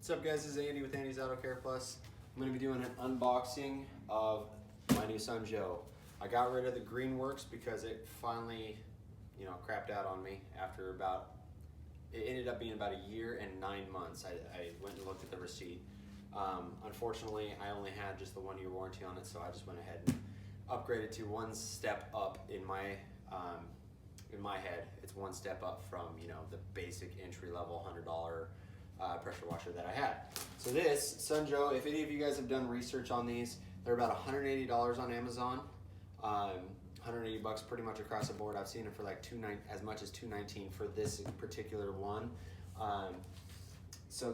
What's up guys, this is Andy with Andy's Auto Care Plus. I'm going to be doing an unboxing of my new Sun Joe. I got rid of the Greenworks because it finally, crapped out on me after it ended up being about a year and 9 months. I went and looked at the receipt. Unfortunately, I only had just the 1-year warranty on it, so I just went ahead and upgraded to one step up in my head. It's one step up from, the basic entry-level $100 pressure washer that I had. So this Sun Joe, if any of you guys have done research on these, they're about $180 on Amazon. 180 bucks pretty much across the board. I've seen it for like as much as $219 for this particular one. So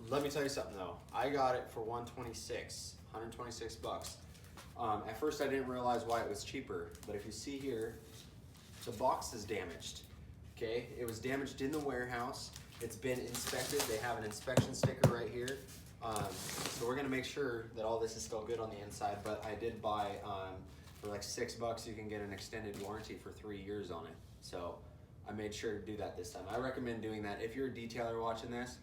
let me tell you something though. I got it for 126 bucks. At first I didn't realize why it was cheaper, but if you see here, the box is damaged. Okay, it was damaged in the warehouse. It's been inspected. They have an inspection sticker right here. So we're gonna make sure that all this is still good on the inside, but I did buy, for like $6, you can get an extended warranty for 3 years on it. So I made sure to do that this time. I recommend doing that. If you're a detailer watching this,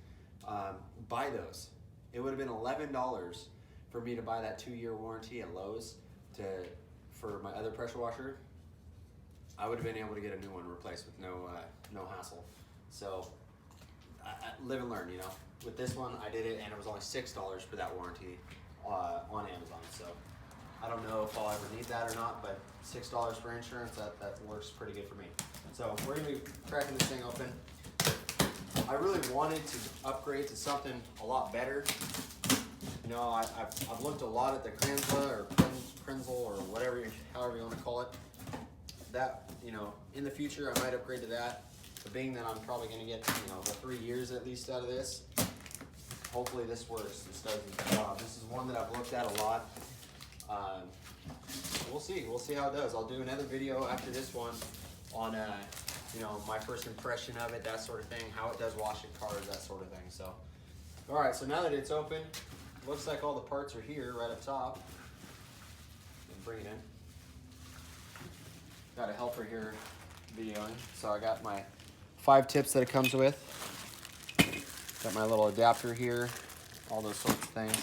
buy those. It would have been $11 for me to buy that 2-year warranty at Lowe's for my other pressure washer. I would have been able to get a new one replaced with no hassle. So I live and learn, With this one, I did it and it was only $6 for that warranty on Amazon. So I don't know if I'll ever need that or not, but $6 for insurance, that works pretty good for me. So we're gonna be cracking this thing open. I really wanted to upgrade to something a lot better. I've looked a lot at the Krenzel or whatever, however you want to call it. That, in the future I might upgrade to that. But being that I'm probably going to get, the 3 years at least out of this, hopefully this works. This does the job. This is one that I've looked at a lot. We'll see how it does. I'll do another video after this one on, my first impression of it, that sort of thing, how it does wash in cars, that sort of thing. So, all right, so now that it's open, looks like all the parts are here right up top. And bring it in. Got a helper here videoing. So I got my 5 tips that it comes with. Got my little adapter here, all those sorts of things.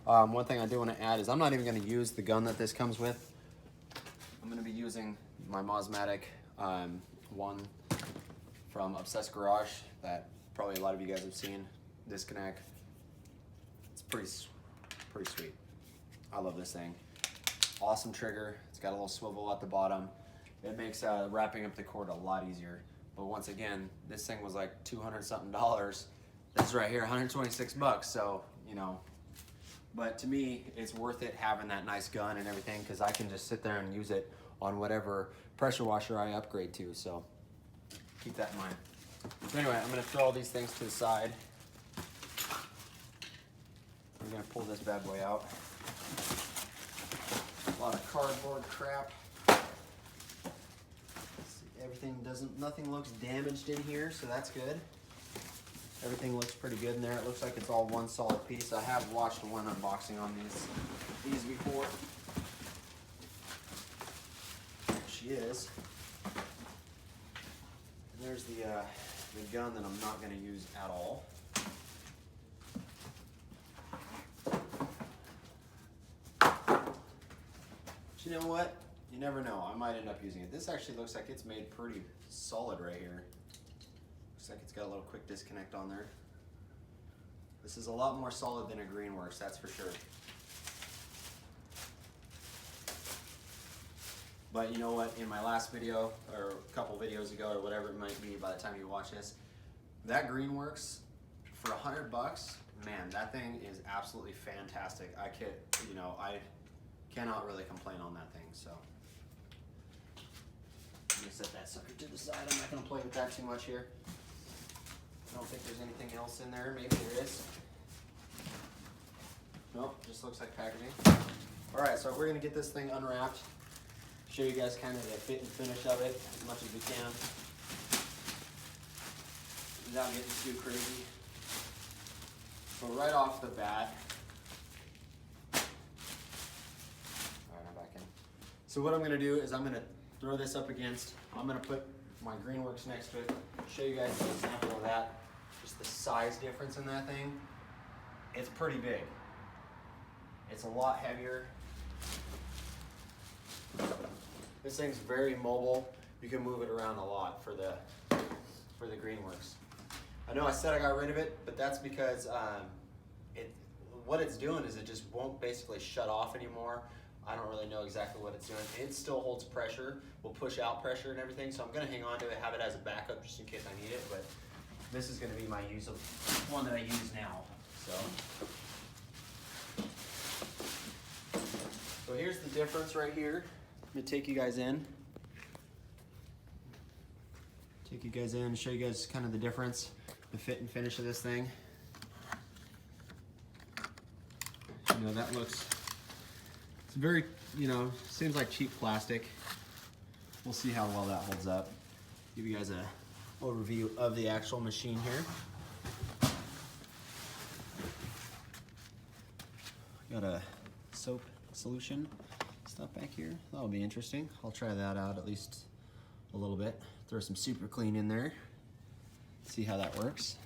One thing I do want to add is I'm not even going to use the gun that this comes with. I'm going to be using my Mosmatic one from Obsessed Garage that probably a lot of you guys have seen. Disconnect. It's pretty sweet. I love this thing. Awesome trigger. It's got a little swivel at the bottom. It makes wrapping up the cord a lot easier. But once again, this thing was like $200 something. This is right here, 126 bucks. So, but to me, it's worth it having that nice gun and everything because I can just sit there and use it on whatever pressure washer I upgrade to. So keep that in mind. So anyway, I'm gonna throw all these things to the side. I'm gonna pull this bad boy out. A lot of cardboard crap. Nothing looks damaged in here, so that's good. Everything looks pretty good in there. It looks like it's all one solid piece. I have watched one unboxing on these before. There she is. And there's the gun that I'm not going to use at all. But you know what? You never know. I might end up using it. This actually looks like it's made pretty solid right here. Looks like it's got a little quick disconnect on there. This is a lot more solid than a Greenworks, that's for sure. But you know what? In my last video, or a couple videos ago, or whatever it might be by the time you watch this, that Greenworks for $100, man, that thing is absolutely fantastic. I cannot really complain on that thing. So I'm gonna set that sucker to the side. I'm not gonna play with that too much here. I don't think there's anything else in there. Maybe there is. Nope, just looks like packaging. All right, so we're gonna get this thing unwrapped. Show you guys kind of the fit and finish of it as much as we can, without getting too crazy. So right off the bat, all right, I'm back in. So what I'm gonna do is I'm gonna throw this up against, I'm gonna put my Greenworks next to it, show you guys an example of that. Just the size difference in that thing, it's pretty big. It's a lot heavier. This thing's very mobile. You can move it around a lot for the Greenworks. I know I said I got rid of it, but that's because what it's doing is it just won't basically shut off anymore. I don't really know exactly what it's doing. It still holds pressure, will push out pressure and everything, so I'm gonna hang on to it, have it as a backup just in case I need it, but this is gonna be my one that I use now, So here's the difference right here. I'm gonna take you guys in. Show you guys kind of the difference, the fit and finish of this thing. You know, that looks, it's very, you know, seems like cheap plastic. We'll see how well that holds up. Give you guys a overview of the actual machine here. Got a soap solution stuff back here. That'll be interesting. I'll try that out at least a little bit. Throw some super clean in there. See how that works.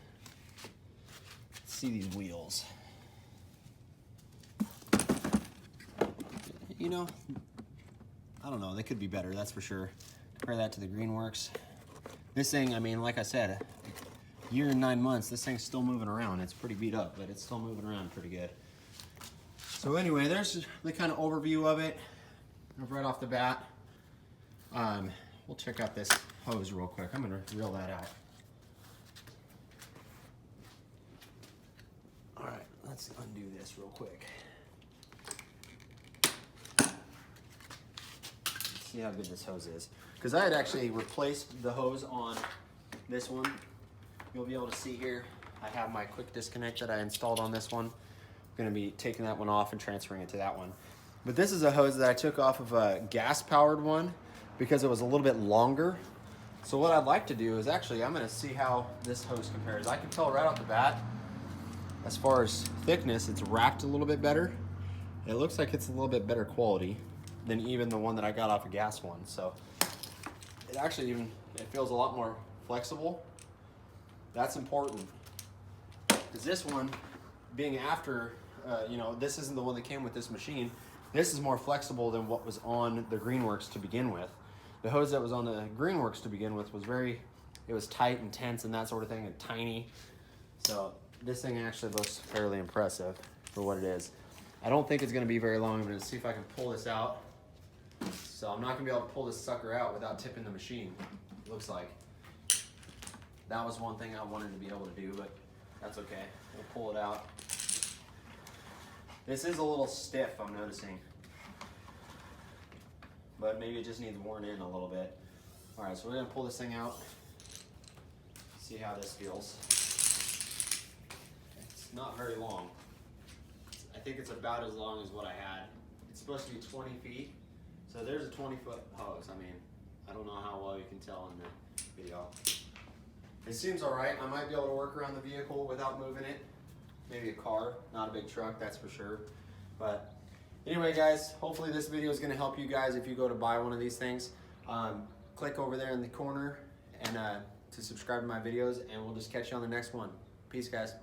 Let's see these wheels. You know, I don't know, they could be better, that's for sure. Compare that to the Greenworks. This thing, I mean, like I said, a year and 9 months, this thing's still moving around. It's pretty beat up, but it's still moving around pretty good. So anyway, there's the kind of overview of it right off the bat. We'll check out this hose real quick. I'm gonna reel that out. All right, let's undo this real quick. Let's see how good this hose is. Because I had actually replaced the hose on this one. You'll be able to see here, I have my quick disconnect that I installed on this one. I'm gonna be taking that one off and transferring it to that one. But this is a hose that I took off of a gas-powered one because it was a little bit longer. So what I'd like to do is actually, I'm gonna see how this hose compares. I can tell right off the bat, as far as thickness, it's wrapped a little bit better. It looks like it's a little bit better quality than even the one that I got off a gas one. So it actually it feels a lot more flexible. That's important. Because this one, being after, you know, this isn't the one that came with this machine. This is more flexible than what was on the Greenworks to begin with. The hose that was on the Greenworks to begin with was it was tight and tense and that sort of thing, and tiny. So this thing actually looks fairly impressive for what it is. I don't think it's gonna be very long. I'm gonna see if I can pull this out. So I'm not gonna be able to pull this sucker out without tipping the machine, it looks like. That was one thing I wanted to be able to do, but that's okay. We'll pull it out. This is a little stiff, I'm noticing. But maybe it just needs worn in a little bit. All right, so we're gonna pull this thing out. See how this feels. It's not very long. I think it's about as long as what I had. It's supposed to be 20 feet. So there's a 20-foot hose. I mean, I don't know how well you can tell in the video. It seems all right. I might be able to work around the vehicle without moving it. Maybe a car, not a big truck, that's for sure. But anyway, guys, hopefully this video is gonna help you guys if you go to buy one of these things. Click over there in the corner and to subscribe to my videos, and we'll just catch you on the next one. Peace, guys.